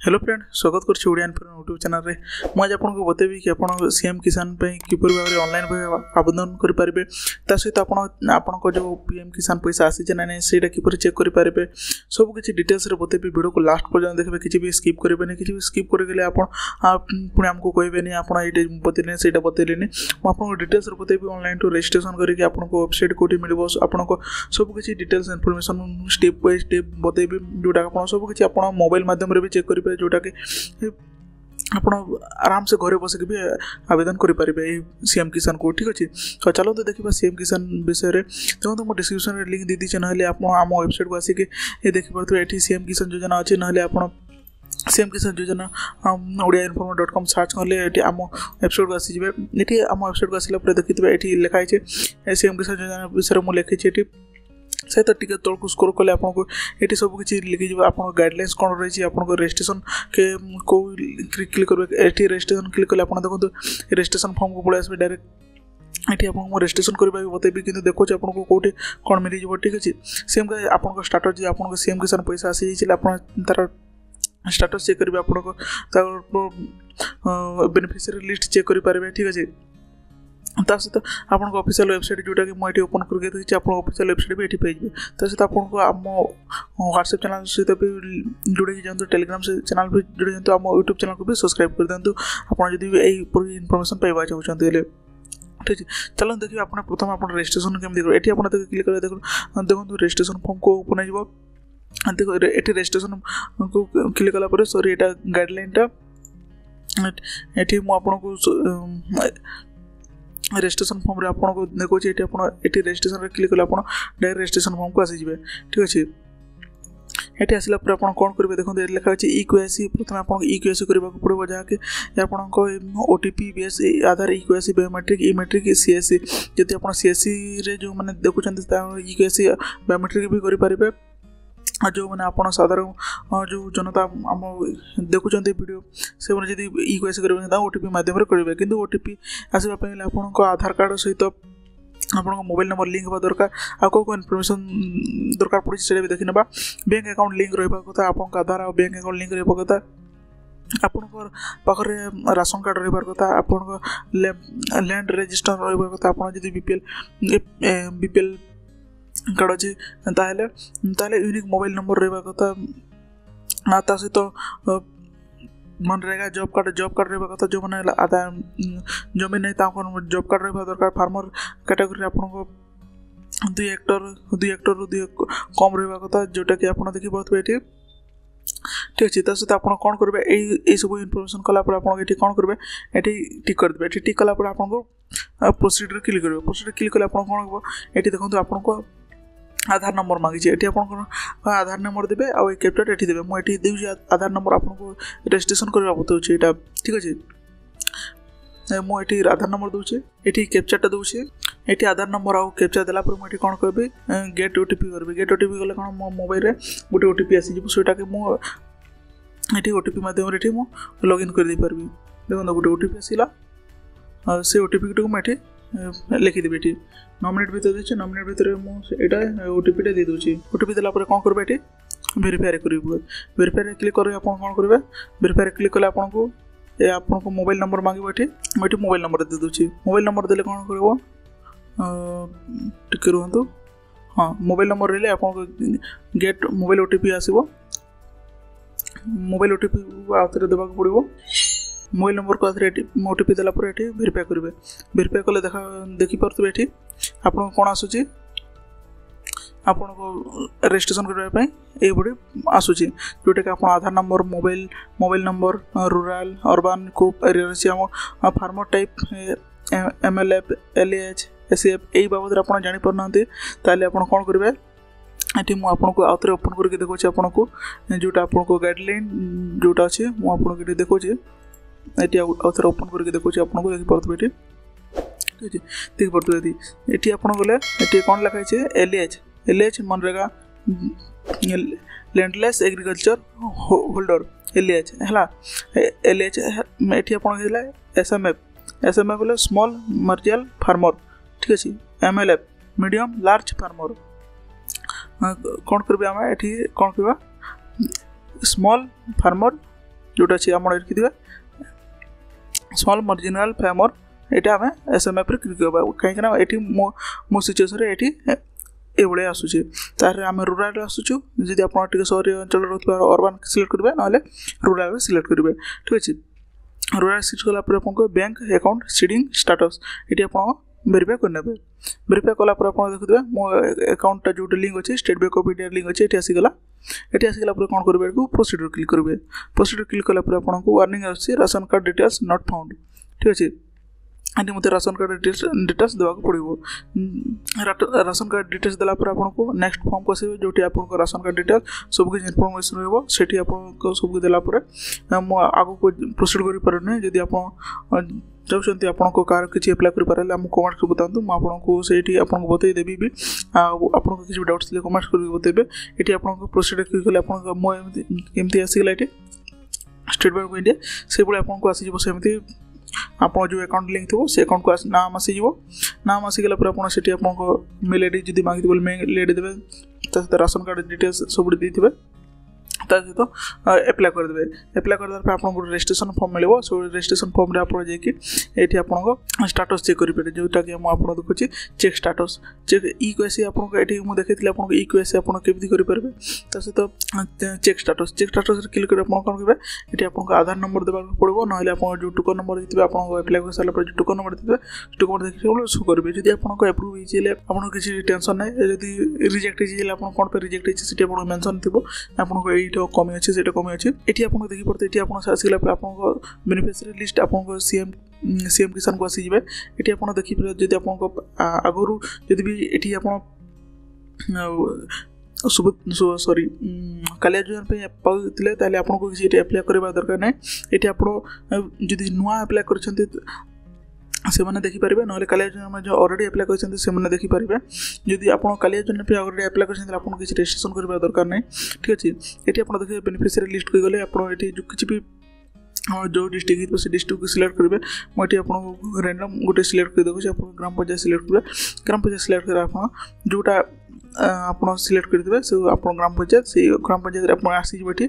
Hello friend स्वागत करछि Odiorne for YouTube channel रे आज आपको बतेबी कि आप सीएम किसान पे किपर भाव में ऑनलाइन आवेदन कर पारे ता सहित आपन जो पीएम किसान पैसा आसी ना नहीं सेटा किपर चेक कर पारे सब किसी डिटेल्स रे बतेबी वीडियो को लास्ट पर्यंत देखबे किसी भी स्किप करेबेनी किसी भी स्किप कर गेले पुणी आमको कहबेनी आपण एटे बतेले सेटा बतेलेनी म आपन डिटेल्स रे बतेबी ऑनलाइन टू रजिस्ट्रेशन करके आपन वेबसाइट कोठी मिलबो आपन सब किसी details information step by step बतेबी जोटा आपन सब किसी आपन मोबाइल माध्यम रे भी चेक कर जोटा कि आप आराम से घरे बसिक भी आवेदन करेंगे सीएम किसान को। ठीक अच्छे तो चलो तो देखा सीएम किसान विषय में देखो तो मुझे डिस्क्रिप्शन में लिंक दे दीजिए ना आम वेबसाइट को आसिक देखिपे ये सीएम किसान योजना अच्छे ना आप सीएम किसान योजना odia.informer.com सर्च कले आम वेबसाइट को आसीजे ये आम वेबसाइट को आसला देखिए ये लिखाई है सीएम किसान योजना विषय में लिखी ये सहित टिके तौर को स्कोर कले आपको ये सब किसी लिखी आप गाइडलाइंस कौन रही है आपको रजिस्ट्रेशन के को क्लिक करेंगे ये रजिस्ट्रेशन क्लिक कले आप देखो रजिस्ट्रेशन फॉर्म को पड़े आसবে डायरेक्ट ये आपको रजिस्ट्रेशन करने बतेबी कि देखो आपको कौटे कौन मिल जाए। ठीक अच्छे सेम आपको स्टाटस जो आपको सीएम किसान पैसा आसी तार स्टाटस चेक करेंगे आपको बेनिफिशियरी लिस्ट चेक करेंगे। ठीक अच्छे ता सहित आपन ऑफिशियल वेबसाइट जोटा कि मुझे ओपन करके देखिए आप ऑफिशियल वेबसाइट भी ये पाइबे ता सहित आपको आम व्हाट्सएप चैनल सहित भी जुड़े जातु टेलीग्राम से चैनल भी जुड़े जातु आम यूट्यूब चैनल को भी सब्सक्राइब कर दिंतु आपन जदि यही पूरी इनफॉरमेशन पाइबा चाहते हैं। ठीक है चलो देखिए आप प्रथम आप रजिस्ट्रेशन केमती कर ये आप क्लिक कर देखो रजिस्ट्रेशन फॉर्म को ओपन हो देखो ये रजिस्ट्रेशन को क्लिक कला सॉरी ये गाइडलाइनटा ये मुझे रजिस्ट्रेशन फॉर्म रे आपको देखो ये रजिस्ट्रेशन रे क्लिक कले आप डायरेक्ट रजिस्ट्रेशन फॉर्म को आसीजे। ठीक अच्छे ये आसला आप कौन करेंगे देखो ये लिखा अच्छे इक्यूआईसी प्रथम आपको इक्यूआईसी करने को पड़ो जहाँकि आपको ओटीपी बीएस आधार इक्यूआईसी बायोमेट्रिक ई मेट्रिक सीएससी जब आप सीएससी रे जो मैंने देखुं इक्यूआईसी बायोमेट्रिक भी करेंगे जो मैंने आप साधारण जो जनता आम देखुं वीडियो से मैंने जब इक्यूआईसी करेंगे ओटीपी माध्यम करेंगे कि ओटीपी आसवाई आपको आधार कार्ड सहित आप मोबाइल नंबर लिंक होगा दरकार आ कौ इनफॉरमेशन दरकार पड़ी से भी देखी ना बैंक अकाउंट लिंक रहा कथा आप आधार और बैंक अकाउंट लिंक रहा कथा आपन पाखे राशन कार्ड रही कथा आप लैंड रजिस्टर रहा कथा आप बीपीएल कार्ड अच्छे ताले यूनिक मोबाइल नंबर रहा कथा ता सहित मन रहेगा जॉब कार्ड रहा कथा जो मैंने आधा जमीन नहीं जॉब कार्ड रहा दरकार फार्मर कैटेगरी आपको 2 हेक्टर कम रहा कथा जोटा कि आप देखी पारे ये। ठीक अच्छे सहित आप कौन करेंगे ये सब इनफॉरमेशन कलापर आप कौन करेंगे ये टिक करदे ये टिक कलापर आपको प्रोसीड क्लिक करेंगे प्रोसीड क्लिक कले आप कौन हम ये देखो आपको आधार नंबर मांगी ये आप आधार नंबर देवे आ कैप्चा ये देवे मुझे दूसरी आधार नंबर आपको रजिस्ट्रेशन करवा बताऊँ यहाँ। ठीक अच्छे मुझे आधार नंबर दूसरे ये कैप्चाटा दूसरे ये आधार नंबर आउ कैप्चा देलापर मुझे कौन कह गेट ओटीपी करेंगे गेट ओटीपी गले कौन मो मोबाइल गोटे ओटीपी आसीज सेटा कि मुझे ओटीपी माध्यम लॉगिन कर पारि देखो गोटे ओटीपी आसला से ओटीपी को मुझे लिखिदेवी ये नॉमिनेट भर देखिए नॉमिनेट भितर मुझे ओटीपी दे दूसरी ओटीपी देला कौन करेंगे ये वेरीफाई करेंगे वेरीफाई क्लिक करेंगे आप कौन करेंगे वेरीफाई क्लिक कले आपको मोबाइल नंबर मांगे ये मुझे मोबाइल नंबर दे दूसरी मोबाइल नंबर देले कौन कर टिके रुहतु हाँ मोबाइल नंबर रही आप गेट मोबाइल ओटीपी आसो मोबाइल ओटीपी आउे देवा पड़ो मोबाइल नंबर को ओटीपी देलापर ये वेरीफाई करेंगे वेरीफाई कले देखिपे ये आपको कौन आसूँ आपको रजिस्ट्रेशन करने ये आसूँ जोटा कि आप Aadhaar number mobile number rural urban खूब एरिया आम farmer type MLF LAH ACF यही बाबद आप जापर ना ताले आप कौन करेंगे ये मुझे आउे ओपन करके देखो आपको जोटा आपको गाइडलाइन जोटा अच्छे मुझे देखो ये आउे ओपन करके देखो आपको देखिपे ये ठीक अच्छे देखिपे ये आप गले ये कौन लिखाई है एलएएच मनरेगा लैंडलेस एग्रीकल्चर होल्डर एलएएच है एलएएच ये आप एसएमएफ बोले स्मॉल मर्जियल फार्मर। ठीक अच्छे एमएलएफ मीडियम लार्ज फार्मर कौन करेंगे आम ये कौन करवा स्मॉल फार्मर जोटा अच्छी आम लिखिथे स्मॉल मार्जिनल फार्मर ये आम SMF रे क्लिक करबा कहीं मो सिचुएशन ये ये आसूचे तार आम रूराल आसुचु जदि आप सहरी अंचल रोकवा अर्बान सिलेक्ट करेंगे ना रूराल सिलेक्ट करेंगे ठीक अच्छे रूराल सिलेक्ट कलापर आपको बैंक अकाउंट सीडिंग स्टाटस ये आप वेरीफाई करने वेरीफाई कलापर आप देखुए मो अकाउंटा जो लिंक अच्छे state bank of India link अच्छे ये आसीगला ये आसगला कौन करेंगे प्रोसीडर क्लिक करेंगे प्रोसीडर क्लिक कलापर आपको वार्निंग आसे ration card details not found ठीक अच्छे ये मत राशन कार्ड डिटेल्स देवाक पड़ो राशन कार्ड डिटेल्स देलापर आपको नेक्स्ट फॉर्म को आसो जो आपको राशन कार्ड डिटेल्स सबकि इनफॉरमेशन रही आपको सबको देलापर आगे को प्रोसीड करें जदि आप चाहते आपको कार किसी एप्लाय करें आम कमेंट्स को बताऊँ मुझे से आपको बतईदेवी भी आपको किसी भी डाउट्स कमेंट्स कर बतेबे ये आपको प्रोसीड कले एमती आसीगला ये स्टेट बैंक ऑफ इंडिया से आपको आसीज सेमती आप जो अकाउंट लिंक थो से अकाउंट को नाम आसीज नाम आसीगला आपको मेल आईडी जब मांगी बोले मेल आईडी देते राशन कार्ड डिटेल्स सब देते सहित एप्लाय करदे एप्लाय करदे आपको गोटे रजिस्ट्रेशन फॉर्म मिले सो रजिस्ट्रेशन फॉर्म रे आप जाकि आपको स्टाटस चेक करेंगे जोटा कि मुझे देखुची चेक स्टाटस चेक इक्यूएसी आपको ये मुझे देखी आपको इक्यूएसी आप केमती करेंगे सहित चेक स्टाटस क्लिक कर कौन करेंगे ये आपको आधार नंबर देवाक पड़ो ना आप जो टोकन नंबर देते आपको एप्लाय कर सारा जो टोकन नंबर देते टोकन देखिए शो करेंगे जब आपको एप्रुव होइले आपको किसी टेंशन ना जब रिजेक्ट होइले आप कौन पे रिजेक्ट होइए आपको मेंशन थी आपको कमी अच्छे से कमी अच्छे ये आपको देखी पड़ते ये आपको आसगला आपको बेनिफिशियरी लिस्ट आपको सीएम किसान को आसीजे ये आप देखिए जब आपको आगु जब भी ये आप सॉरी कालिया योजना पाते आपको किसी एप्लाय करवा दरकार ना ये आप नुआ एप्लाय कर से मैंने देखिपारे ना कालिया योजना जो ऑलरेडी एप्लाय कर देखिपारे जदि आप कालिया योजना पे ऑलरेडी एप्लाय कर आपको किसी रजिस्ट्रेशन करवा दरकार नहीं ठीक अच्छे ये आप देखिए बेनिफिशियरी लिस्ट को गले आप किसी भी जो डिस्ट्रिक्ट से डिस्ट्रिक्ट को सिलेक्ट करेंगे मुझे आपको रैंडम गोटे सिलेक्ट कर देखिए आप ग्राम पंचायत सिलेक्ट करेंगे ग्राम पंचायत सिलेक्ट कर आप जोटा आप सिलेक्ट करेंगे से आप ग्राम पंचायत से ग्राम पंचायत आप आसीजे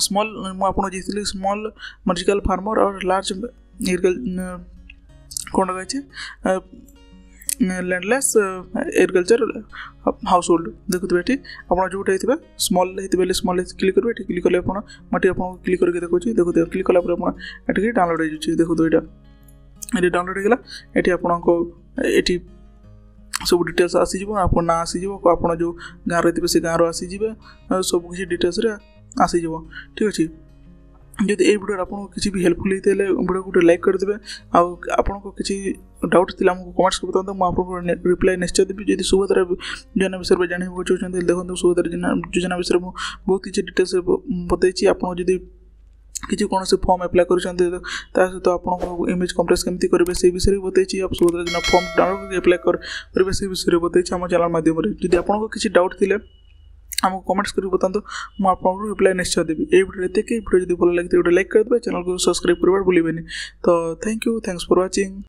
स्मॉल मुझे स्मॉल मर्जिकल फार्मर और लार्ज कौन लगा लैंडलेस एग्रीकल्चर हाउस होल्ड देखुए ये आप जोटा होते स्मॉल होते स्मॉल क्लिक करेंगे ये क्लिक कले मुझे आपको क्लिक करके देखिए देखो क्लिक कलापर ये डाउनलोड हो देखो ये डाउनलोड होगा ये आपको ये सब डिटेल्स आसीज आप ना आसीज आप जो गाँव रही से गाँव आसीजे सब किसी डिटेल्स आसीज ठीक अच्छे जब ये वीडियो आपको किसी भी हेल्पफुल होते वीडियो गोटे लाइक करदे आपको किसी डाउट थी कमेंट्स को बताते मुझे रिप्लाई निश्चय देवी जब सुभद्रा योजना विषय में जानने चाहते देखो सुभद्रा योजना विषय में बहुत किसी डिटेल्स बताई आपको जब किसी कौन से फॉर्म एप्लाय कर सहित आपको इमेज कंप्रेस केमती करेंगे से विषय में बताई आप सुभद्रा योजना फॉर्म डाउनलोड करके एप्लाय करेंगे से विषय में बताई आम चैनल माध्यम जब आपको किसी डाउट थी आमको कमेंट्स कर बताते मुझे आपको रिप्लाई निश्चय देवी ये वीडियो वीडियो जब भल लगे गोटे लाइक करदे चैनल को सब्सक्राइब करवा भूलें तो thank you thanks for watching.